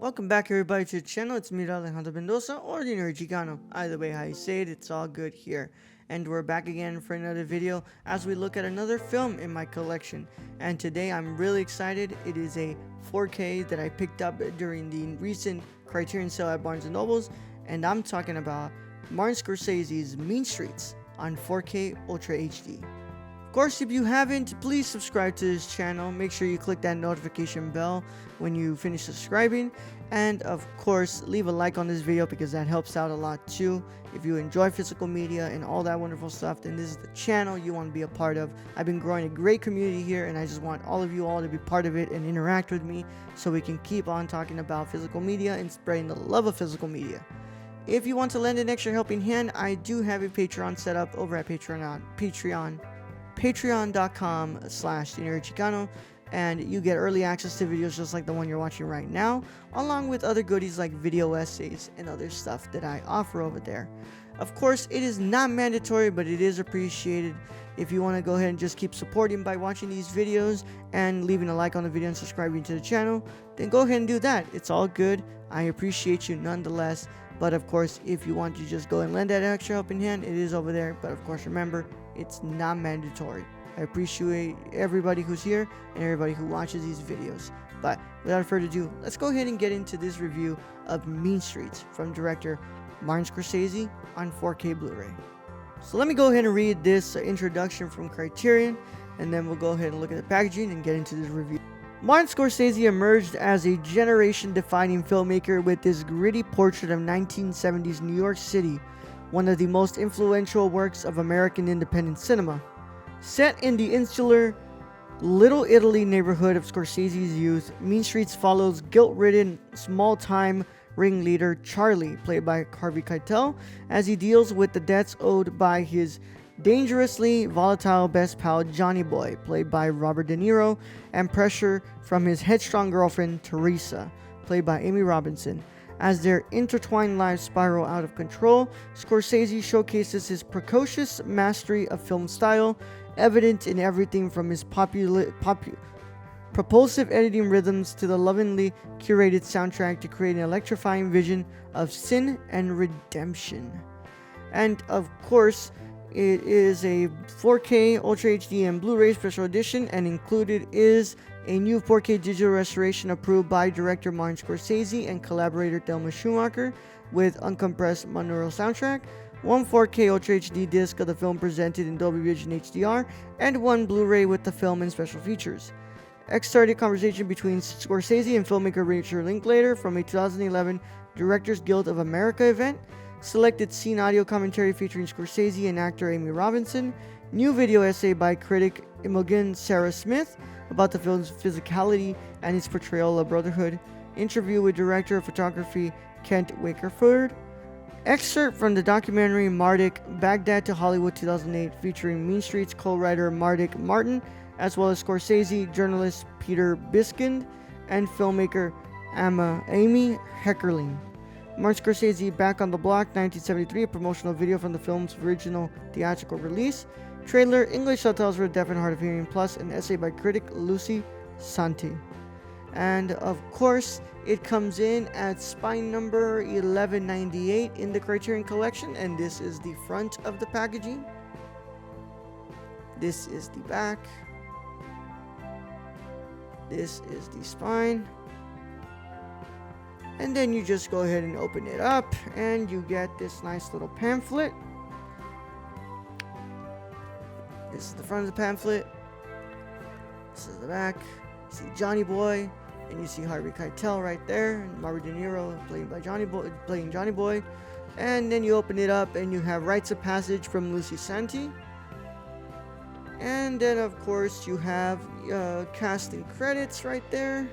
Welcome back, everybody, to the channel. It's me, Alejandro Mendoza, or the Nerd Chicano. Either way, how you say it, it's all good here. And we're back again for another video as we look at another film in my collection. And today I'm really excited. It is a 4K that I picked up during the recent Criterion sale at Barnes & Nobles. And I'm talking about Martin Scorsese's Mean Streets on 4K Ultra HD. Of course, if you haven't, please subscribe to this channel. Make sure you click that notification bell when you finish subscribing. And of course, leave a like on this video because that helps out a lot too. If you enjoy physical media and all that wonderful stuff, then this is the channel you want to be a part of. I've been growing a great community here, and I just want all of you all to be part of it and interact with me so we can keep on talking about physical media and spreading the love of physical media. If you want to lend an extra helping hand, I do have a Patreon set up over at patreon.com/TheNerdChicano, and you get early access to videos just like the one you're watching right now, along with other goodies like video essays and other stuff that I offer over there. Of course, it is not mandatory, but it is appreciated. If you want to go ahead and just keep supporting by watching these videos and leaving a like on the video and subscribing to the channel, then go ahead and do that. It's all good. I appreciate you nonetheless. But of course, if you want to just go and lend that extra helping hand, it is over there. But of course, remember, it's not mandatory. I appreciate everybody who's here and everybody who watches these videos. But without further ado, let's go ahead and get into this review of Mean Streets from director Martin Scorsese on 4K Blu-ray. So let me go ahead and read this introduction from Criterion, and then we'll go ahead and look at the packaging and get into this review. Martin Scorsese emerged as a generation-defining filmmaker with this gritty portrait of 1970s New York City, one of the most influential works of American independent cinema. Set in the insular Little Italy neighborhood of Scorsese's youth, Mean Streets follows guilt-ridden, small-time ringleader Charlie, played by Harvey Keitel, as he deals with the debts owed by his dangerously volatile best pal Johnny Boy, played by Robert De Niro, and pressure from his headstrong girlfriend Teresa, played by Amy Robinson. As their intertwined lives spiral out of control, Scorsese showcases his precocious mastery of film style, evident in everything from his propulsive editing rhythms to the lovingly curated soundtrack to create an electrifying vision of sin and redemption. And of course, it is a 4K Ultra HD and Blu Ray special edition, and included is a new 4K digital restoration approved by director Martin Scorsese and collaborator Thelma Schumacher with uncompressed monaural soundtrack, one 4K Ultra HD disc of the film presented in Dolby Vision HDR, and one Blu-ray with the film and special features. X-started conversation between Scorsese and filmmaker Richard Linklater from a 2011 Directors Guild of America event. Selected scene audio commentary featuring Scorsese and actor Amy Robinson. New video essay by critic Imogen Sarah Smith about the film's physicality and its portrayal of brotherhood. Interview with director of photography Kent Wakerford. Excerpt from the documentary Mardik, Baghdad to Hollywood 2008, featuring Mean Streets co-writer Mardik Martin, as well as Scorsese journalist Peter Biskind and filmmaker Amy Heckerling. Martin Scorsese Back on the Block 1973, a promotional video from the film's original theatrical release. Trailer, English subtitles for the deaf and hard of hearing, plus an essay by critic Lucy Santi. And of course, it comes in at spine number 1198 in the Criterion Collection, and this is the front of the packaging. This is the back. This is the spine. And then you just go ahead and open it up, and you get this nice little pamphlet. This is the front of the pamphlet. This is the back. You see Johnny Boy, and you see Harvey Keitel right there, and Robert De Niro playing Johnny Boy. And then you open it up, and you have rites of passage from Lucy Santi. And then, of course, you have casting credits right there.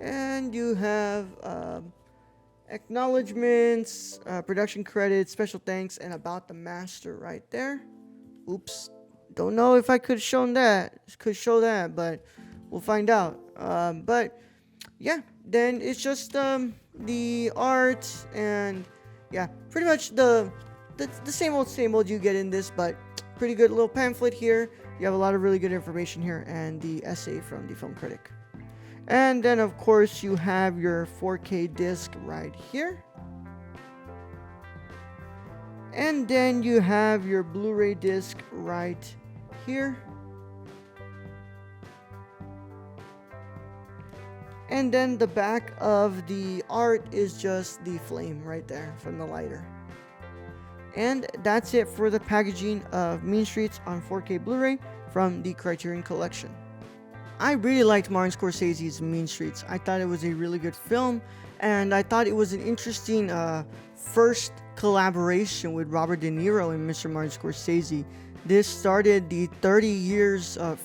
And you have acknowledgements, production credits, special thanks, and about the master right there. Oops. Don't know if I could show that, but we'll find out. But yeah, then it's just the art, and yeah, pretty much the same old you get in this, but pretty good little pamphlet here. You have a lot of really good information here, and the essay from the film critic. And then of course you have your 4K disc right here. And then you have your Blu Ray disc right here. And then the back of the art is just the flame right there from the lighter. And that's it for the packaging of Mean Streets on 4K Blu Ray from the Criterion Collection. I really liked Martin Scorsese's Mean Streets. I thought it was a really good film, and I thought it was an interesting first collaboration with Robert De Niro and Mr. Martin Scorsese. This started the 50 years, I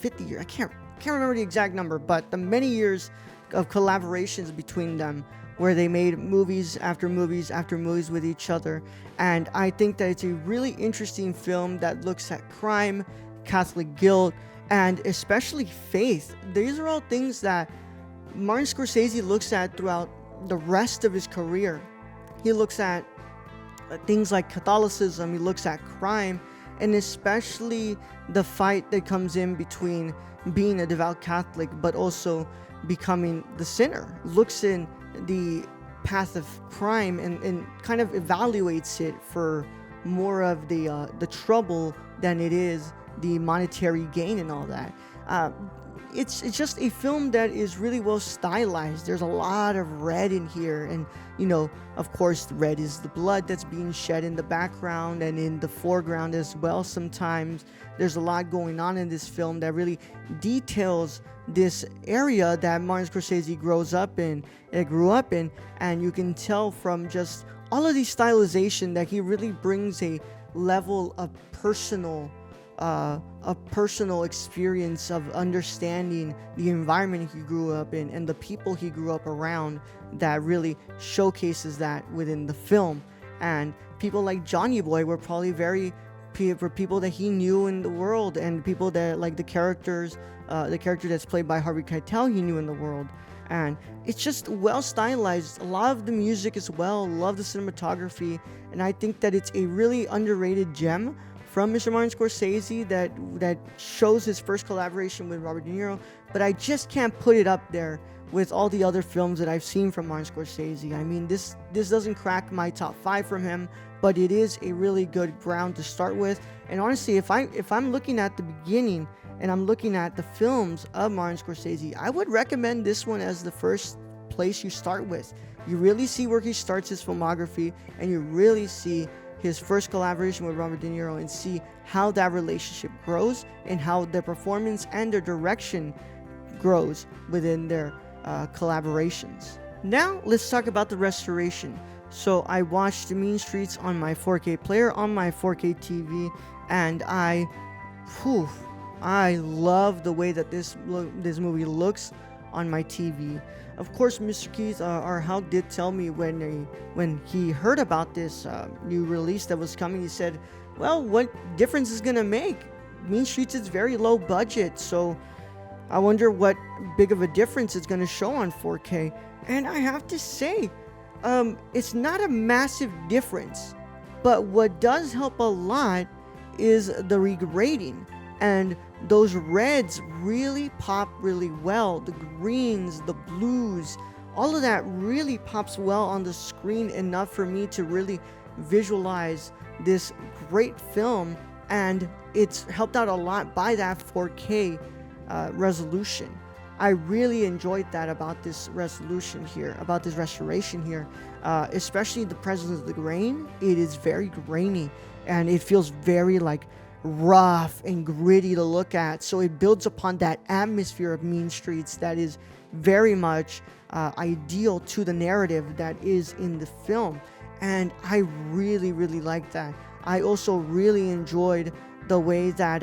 can't remember the exact number, but the many years of collaborations between them, where they made movies after movies after movies with each other. And I think that it's a really interesting film that looks at crime, Catholic guilt, and especially faith. These are all things that Martin Scorsese looks at throughout the rest of his career. He looks at things like Catholicism, he looks at crime, and especially the fight that comes in between being a devout Catholic but also becoming the sinner. Looks in the path of crime and kind of evaluates it for more of the trouble than it is the monetary gain and all that. It's just a film that is really well stylized. There's a lot of red in here, and of course the red is the blood that's being shed in the background and in the foreground as well. Sometimes there's a lot going on in this film that really details this area that Martin Scorsese grew up in, and you can tell from just all of the stylization that he really brings a level of personal experience of understanding the environment he grew up in and the people he grew up around that really showcases that within the film. And people like Johnny Boy were probably for people that he knew in the world, and people that like the character that's played by Harvey Keitel he knew in the world. And it's just well stylized. A lot of the music as well. Love the cinematography, and I think that it's a really underrated gem from Mr. Martin Scorsese that shows his first collaboration with Robert De Niro. But I just can't put it up there with all the other films that I've seen from Martin Scorsese. I mean, this doesn't crack my top 5 from him, but it is a really good ground to start with. And honestly, if I'm looking at the beginning and I'm looking at the films of Martin Scorsese, I would recommend this one as the first place you start with. You really see where he starts his filmography, and you really see his first collaboration with Robert De Niro, and see how that relationship grows and how their performance and their direction grows within their collaborations. Now let's talk about the restoration. So I watched Mean Streets on my 4K player on my 4K TV, and I love the way that this movie looks on my TV. Of course, Mr. Keith Arhout did tell me when he heard about this new release that was coming, he said, well, what difference is gonna make? Mean Streets is very low budget, so I wonder what big of a difference it's gonna show on 4K. And I have to say, it's not a massive difference, but what does help a lot is the regrading, and those reds really pop really well. The greens, the blues, all of that really pops well on the screen, enough for me to really visualize this great film, and it's helped out a lot by that 4K resolution. I really enjoyed that about this resolution here, about this restoration here, especially the presence of the grain. It is very grainy, and it feels very like rough and gritty to look at, so it builds upon that atmosphere of Mean Streets that is very much ideal to the narrative that is in the film, and I really like that. I also really enjoyed the way that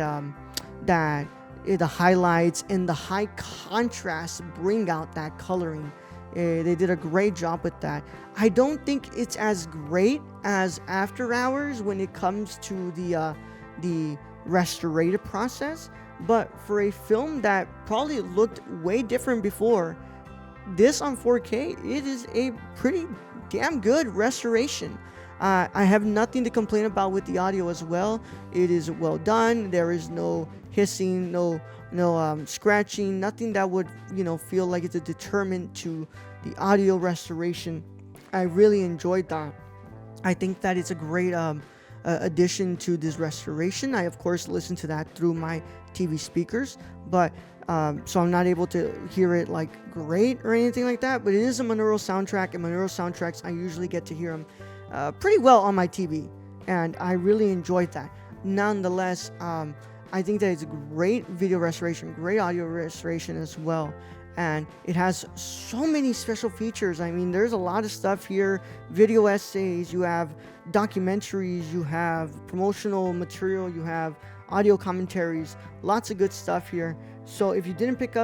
the highlights and the high contrast bring out that coloring. They did a great job with that. I don't think it's as great as After Hours when it comes to the restorative process, but for a film that probably looked way different before, this on 4K, it is a pretty damn good restoration. I have nothing to complain about with the audio as well. It is well done. There is no hissing, no scratching, nothing that would feel like it's a deterrent to the audio restoration. I really enjoyed that. I think that it's a great addition to this restoration. I of course listen to that through my TV speakers, but so I'm not able to hear it like great or anything like that. But it is a monaural soundtrack, and monaural soundtracks, I usually get to hear them pretty well on my TV, and I really enjoyed that. Nonetheless, I think that it's a great video restoration, great audio restoration as well. And it has so many special features. I mean, there's a lot of stuff here. Video essays, you have documentaries, you have promotional material, you have audio commentaries, lots of good stuff here. So if you didn't pick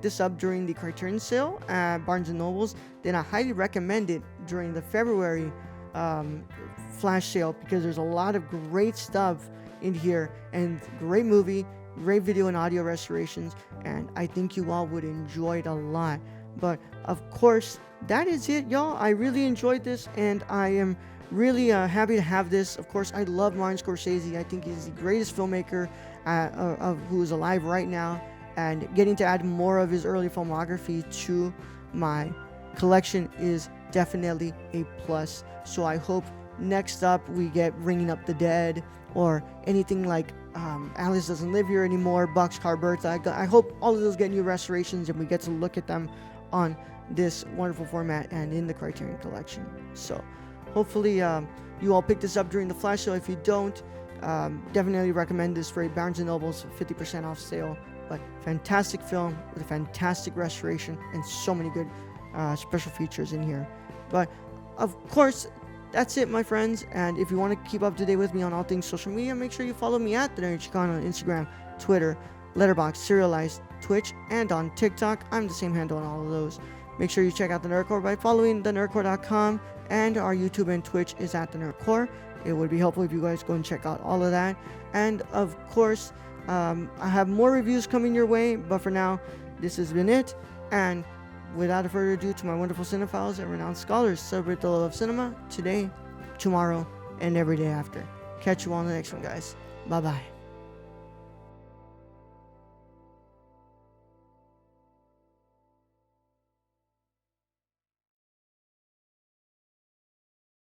this up during the Criterion sale at Barnes & Nobles, then I highly recommend it during the February flash sale, because there's a lot of great stuff in here, and great movie, great video and audio restorations, and I think you all would enjoy it a lot. But of course, that is it, y'all. I really enjoyed this, and I am really happy to have this. Of course, I love Martin Scorsese. I think he's the greatest filmmaker who is alive right now, and getting to add more of his early filmography to my collection is definitely a plus. So I hope next up we get Ringing Up the Dead, or anything like Alice Doesn't Live Here Anymore, Boxcar Bertha. I hope all of those get new restorations, and we get to look at them on this wonderful format and in the Criterion Collection. So hopefully you all pick this up during the flash sale. If you don't, definitely recommend this for a Barnes & Noble's 50% off sale. But fantastic film with a fantastic restoration and so many good special features in here. But of course, that's it, my friends. And if you want to keep up to date with me on all things social media, make sure you follow me at The Nerd Chicano on Instagram, Twitter, Letterboxd, Serialized, Twitch, and on TikTok. I'm the same handle on all of those. Make sure you check out The Nerdcore by following thenerdcore.com, and our YouTube and Twitch is at The Nerdcore. It would be helpful if you guys go and check out all of that. And of course, I have more reviews coming your way, but for now, this has been it. And without further ado, to my wonderful cinephiles and renowned scholars, celebrate the love of cinema today, tomorrow, and every day after. Catch you all in the next one, guys. Bye-bye.